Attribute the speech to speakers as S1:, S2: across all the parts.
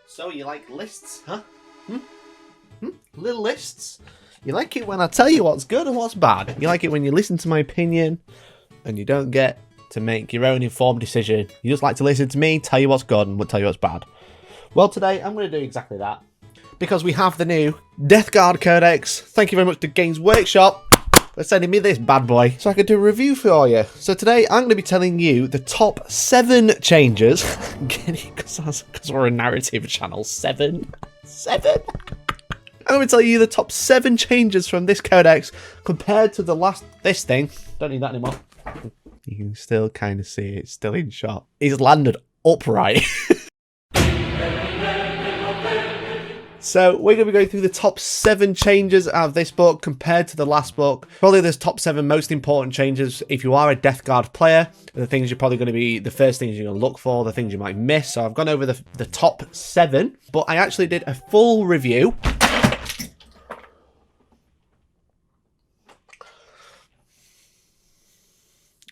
S1: So you like lists, huh? Little lists? You like it when I tell you what's good and what's bad. You like it when you listen to my opinion and you don't get to make your own informed decision. You just like to listen to me, tell you what's good and tell you what's bad. Well, today I'm going to do exactly that. Because we have the new Death Guard Codex. Thank you very much to Games Workshop for sending me this bad boy so I could do a review for you. So today I'm going to be telling you the top 7 changes. Because we're a narrative channel. 7. I'm going to tell you the top 7 changes from this codex compared to this thing. Don't need that anymore. You can still kind of see it. It's still in shot. He's landed upright. So we're going to be going through the top 7 changes out of this book compared to the last book. Probably the top 7 most important changes if you are a Death Guard player. The things you're probably going to be, the first things you're going to look for, the things you might miss. So I've gone over the top 7, but I actually did a full review.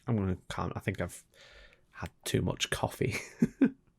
S1: I'm going to calm. I think I've had too much coffee.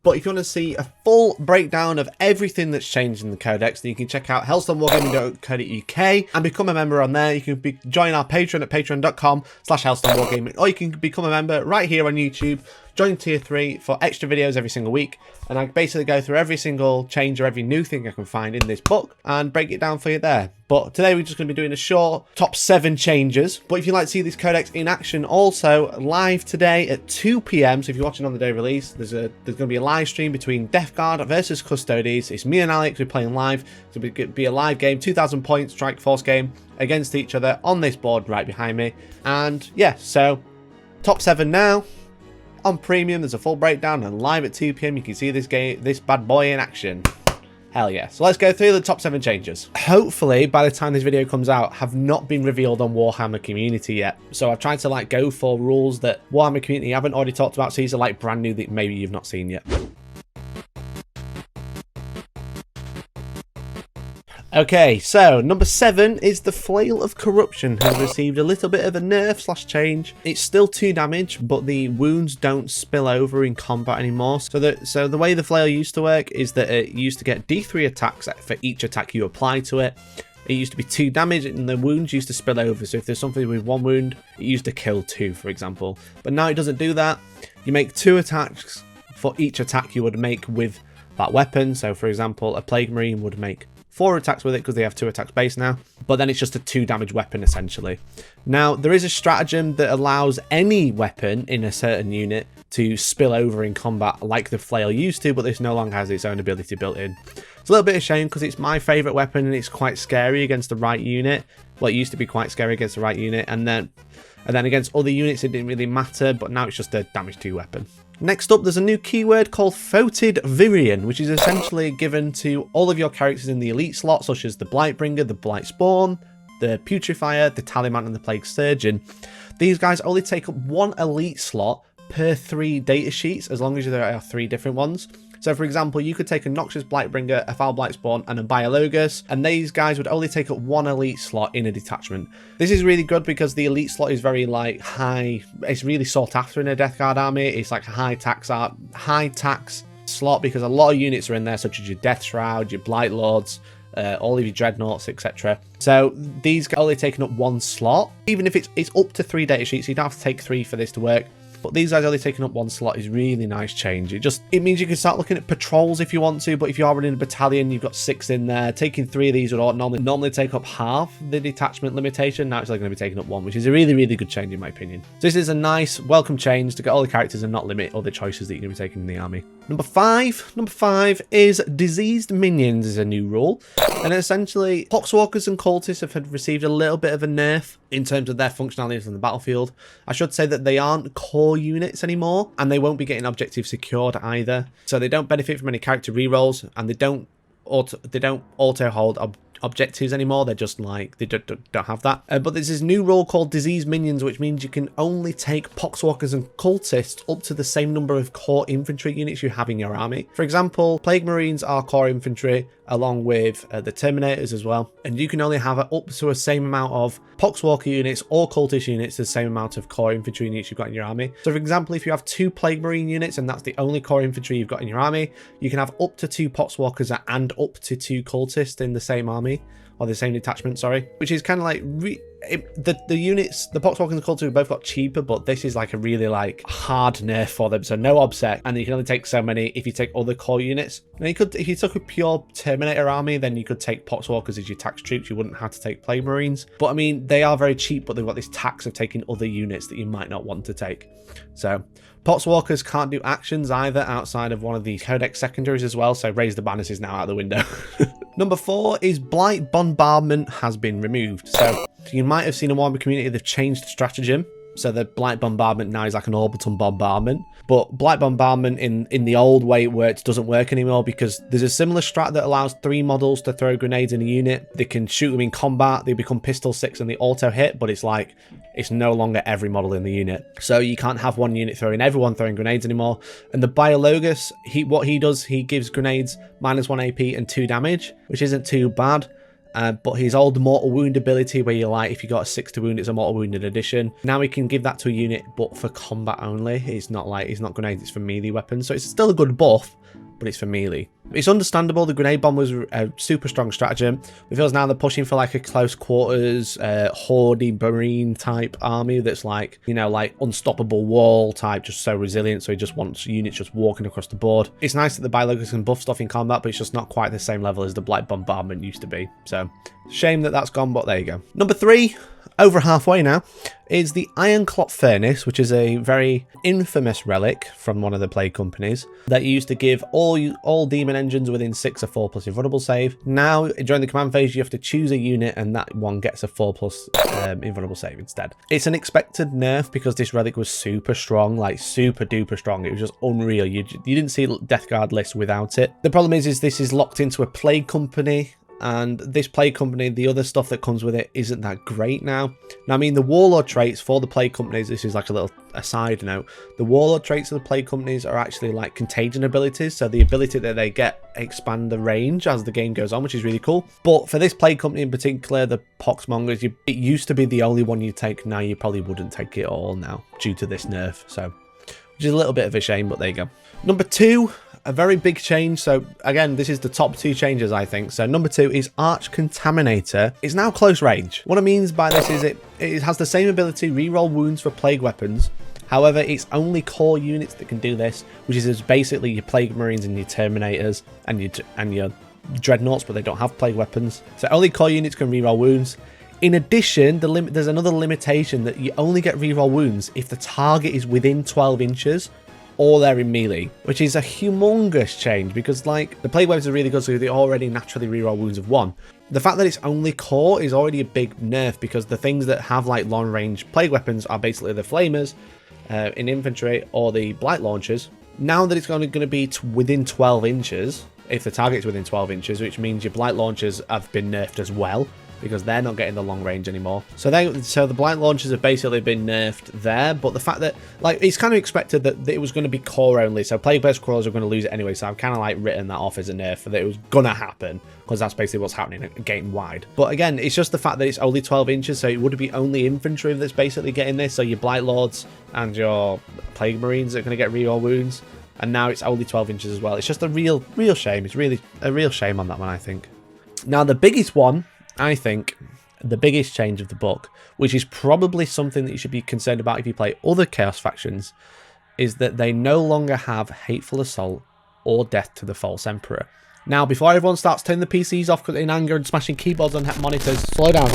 S1: But if you want to see a full breakdown of everything that's changed in the codex, then you can check out Hellstormwargaming.co.uk and become a member on there. You can join our Patreon at patreon.com/Hellstormwargaming, or you can become a member right here on YouTube. Join Tier 3 for extra videos every single week. And I basically go through every single change or every new thing I can find in this book and break it down for you there. But today we're just going to be doing a short top 7 changes. But if you'd like to see this codex in action also live today at 2 PM, so if you're watching on the day release, there's going to be a live stream between Death Guard versus Custodes. It's me and Alex, we're playing live. It's going to be a live game, 2,000 point Strike Force game against each other on this board right behind me. And yeah, so top 7 now. On Premium, there's a full breakdown, and live at 2 PM, you can see this bad boy in action. Hell yeah. So let's go through the top 7 changes. Hopefully, by the time this video comes out, have not been revealed on Warhammer Community yet. So I've tried to go for rules that Warhammer Community haven't already talked about, so these are brand new that maybe you've not seen yet. Okay, so number 7 is the Flail of Corruption has received a little bit of a nerf / change. It's still 2 damage, but the wounds don't spill over in combat anymore. So the way the Flail used to work is that it used to get D3 attacks for each attack you apply to it. It used to be 2 damage and the wounds used to spill over. So if there's something with 1 wound, it used to kill 2, for example. But now it doesn't do that. You make 2 attacks for each attack you would make with that weapon. So for example, a Plague Marine would make 4 attacks with it because they have 2 attacks base now, but then it's just a 2 damage weapon essentially. Now there is a stratagem that allows any weapon in a certain unit to spill over in combat like the Flail used to, but this no longer has its own ability built in. It's a little bit of a shame because it's my favourite weapon and it's quite scary against the right unit. Well, it used to be quite scary against the right unit, and then against other units it didn't really matter, but now it's just a damage 2 weapon. Next up, there's a new keyword called Foetid Virion, which is essentially given to all of your characters in the elite slot, such as the Blightbringer, the Blight Spawn, the Putrifier, the Tallyman, and the Plague Surgeon. These guys only take up 1 elite slot per 3 data sheets, as long as there are 3 different ones. So for example, you could take a Noxious Blightbringer, a Foul Blight Spawn, and a Biologus, and these guys would only take up 1 elite slot in a detachment. This is really good because the elite slot is very high, it's really sought after in a Death Guard army. It's like a high tax slot because a lot of units are in there, such as your Death Shroud, your Blight Lords, all of your Dreadnoughts, etc. So these guys are only taking up 1 slot, even if it's up to 3 data sheets, so you don't have to take 3 for this to work. But these guys only taking up 1 slot is really nice change. It means you can start looking at patrols if you want to, but if you are running a battalion, you've got 6 in there. Taking 3 of these would normally take up half the detachment limitation. Now it's only going to be taking up 1, which is a really, really good change in my opinion. So this is a nice, welcome change to get all the characters and not limit other choices that you're going to be taking in the army. Number 5 is Diseased Minions is a new rule. And essentially, Poxwalkers and Cultists have received a little bit of a nerf in terms of their functionality on the battlefield. I should say that they aren't core units anymore, and they won't be getting objectives secured either. So they don't benefit from any character rerolls, and they don't auto hold objectives anymore. They're just like, they don't have that. But there's this new rule called Disease Minions, which means you can only take Poxwalkers and Cultists up to the same number of core infantry units you have in your army. For example, Plague Marines are core infantry, along with the Terminators as well. And you can only have up to a same amount of Poxwalker units or Cultist units, the same amount of core infantry units you've got in your army. So for example, if you have 2 Plague Marine units and that's the only core infantry you've got in your army, you can have up to 2 Poxwalkers and up to 2 Cultists in the same army, or the same detachment, sorry. Which is kind of like, the units, the Poxwalkers and the Cultists have both got cheaper, but this is like a really like hard nerf for them. So no obsec, and you can only take so many if you take other core units. Now you could, if you took a pure Terminator army, then you could take Poxwalkers as your tax troops. You wouldn't have to take Plague Marines. But I mean, they are very cheap, but they've got this tax of taking other units that you might not want to take. So Poxwalkers can't do actions either outside of one of the Codex secondaries as well, so Raise the Banners is now out the window. Number 4 is Blight Bombardment has been removed. So you might have seen in Warhammer community they've changed the stratagem. So the Blight Bombardment now is like an orbital bombardment. But Blight Bombardment in the old way it worked doesn't work anymore, because there's a similar strat that allows 3 models to throw grenades in a unit. They can shoot them in combat, they become pistol 6 and they auto hit, but it's like, it's no longer every model in the unit. So you can't have one unit everyone throwing grenades anymore. And the Biologus, what he does, he gives grenades -1 AP and 2 damage, which isn't too bad. But his old mortal wound ability, where you like, if you got a 6 to wound, it's a mortal wounded addition. Now he can give that to a unit, but for combat only. It's not like, it's not grenades, it's for melee weapons. So it's still a good buff, but it's for melee. It's understandable. The grenade bomb was a super strong stratagem. It feels now they're pushing for like a close quarters, hoardy marine type army that's like, you know, like unstoppable wall type, just so resilient. So he just wants units just walking across the board. It's nice that the Biologus can buff stuff in combat, but it's just not quite the same level as the Blight Bombardment used to be. So shame that that's gone, but there you go. Number 3, over halfway now, is the Ironclot Furnace, which is a very infamous relic from one of the Plague companies that used to give all demon engines within 6 a 4+ invulnerable save. Now, during the command phase, you have to choose a unit and that one gets a 4+ invulnerable save instead. It's an expected nerf because this relic was super strong, like super duper strong. It was just unreal. You didn't see Death Guard lists without it. The problem is this is locked into a Plague company, and this Plague company, the other stuff that comes with it isn't that great now. Now, I mean, the Warlord traits for the Plague companies, this is like a little aside note, the Warlord traits of the Plague companies are actually like contagion abilities, so the ability that they get expand the range as the game goes on, which is really cool. But for this Plague company in particular, the Poxmongers, it used to be the only one you take. Now you probably wouldn't take it all now due to this nerf, so which is a little bit of a shame, but there you go. Number 2, a very big change. So again, this is the top 2 changes, I think. So number 2 is Arch Contaminator. It's now close range. What it means by this is it has the same ability, reroll wounds for plague weapons. However, it's only core units that can do this, which is basically your Plague Marines and your Terminators and your Dreadnoughts, but they don't have plague weapons. So only core units can reroll wounds. In addition, there's another limitation that you only get reroll wounds if the target is within 12 inches or they're in melee, which is a humongous change because like the plague weapons are really good, so they already naturally reroll wounds of 1. The fact that it's only core is already a big nerf because the things that have like long range plague weapons are basically the flamers in infantry or the blight launchers. Now that it's only going to be within 12 inches, if the target's within 12 inches, which means your blight launchers have been nerfed as well, because they're not getting the long range anymore. So the Blight launchers have basically been nerfed there, but the fact that, like, it's kind of expected that it was going to be core only, so Plague-based crawlers are going to lose it anyway, so I've kind of, like, written that off as a nerf, that it was going to happen, because that's basically what's happening game-wide. But again, it's just the fact that it's only 12 inches, so it would be only infantry that's basically getting this, so your Blight Lords and your Plague Marines are going to get reroll wounds, and now it's only 12 inches as well. It's just a real shame. It's really a real shame on that one, I think. Now, the biggest one, I think, the biggest change of the book, which is probably something that you should be concerned about if you play other Chaos factions, is that they no longer have Hateful Assault or Death to the False Emperor. Now, before everyone starts turning the PCs off in anger and smashing keyboards on monitors, slow down.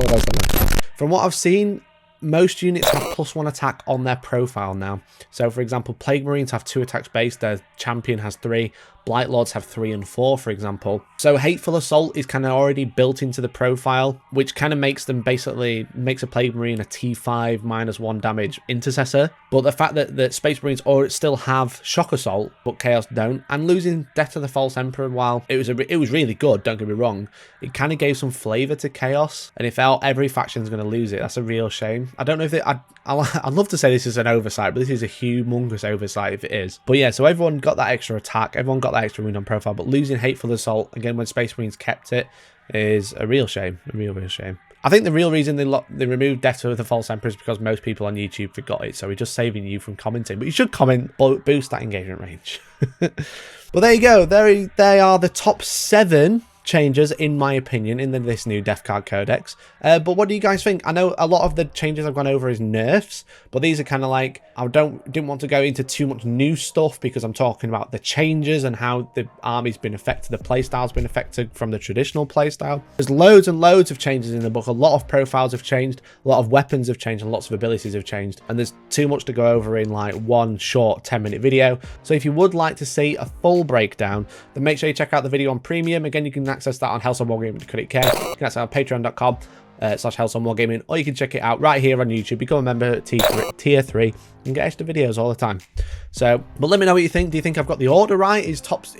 S1: From what I've seen, most units have +1 attack on their profile now. So, for example, Plague Marines have 2 attacks base, their champion has 3. Blight Lords have 3 and 4, for example. So Hateful Assault is kind of already built into the profile, which kind of makes them basically, makes a Plague Marine a T5 -1 damage intercessor. But the fact that Space Marines still have Shock Assault, but Chaos don't, and losing Death to the False Emperor, while it was really good, don't get me wrong, it kind of gave some flavour to Chaos, and if every faction's going to lose it, that's a real shame. I don't know if I'd love to say this is an oversight, but this is a humongous oversight if it is. But yeah, so everyone got that extra attack, everyone got that extra wound on profile, but losing Hateful Assault, again, when Space Marines kept it, is a real shame. A real shame. I think the real reason they removed Death to the False Emperor is because most people on YouTube forgot it, so we're just saving you from commenting. But you should comment, boost that engagement range. But there you go. They are the top 7 changes, in my opinion, in this new Death Guard Codex. But what do you guys think? I know a lot of the changes I've gone over is nerfs, but these are kind of like, I didn't want to go into too much new stuff because I'm talking about the changes and how the army's been affected, the playstyle's been affected from the traditional playstyle. There's loads and loads of changes in the book. A lot of profiles have changed, a lot of weapons have changed, and lots of abilities have changed. And there's too much to go over in like one short 10-minute video. So if you would like to see a full breakdown, then make sure you check out the video on Premium. Again, you can access that on Hellstormwargaming. You can access it on patreon.com /Hellstormwargaming, or you can check it out right here on YouTube. Become a member at tier 3 and get extra videos all the time. So, but let me know what you think. Do you think I've got the order right?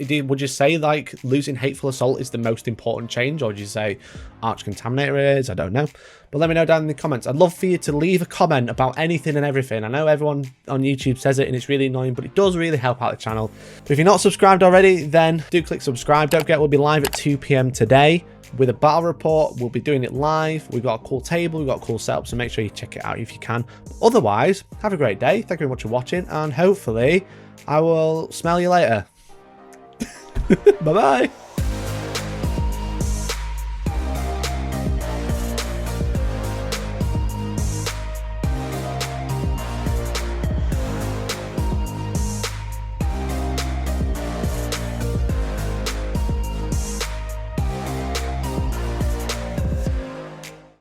S1: Would you say like losing Hateful Assault is the most important change, or would you say Arch Contaminator is? I don't know. But let me know down in the comments. I'd love for you to leave a comment about anything and everything. I know everyone on YouTube says it and it's really annoying, but it does really help out the channel. But if you're not subscribed already, then do click subscribe. Don't forget, we'll be live at 2 PM today with a battle report. We'll be doing it live. We've got a cool table, we've got a cool setup, so make sure you check it out if you can. Otherwise, have a great day. Thank you very much for watching, and hopefully I will smell you later. Bye bye.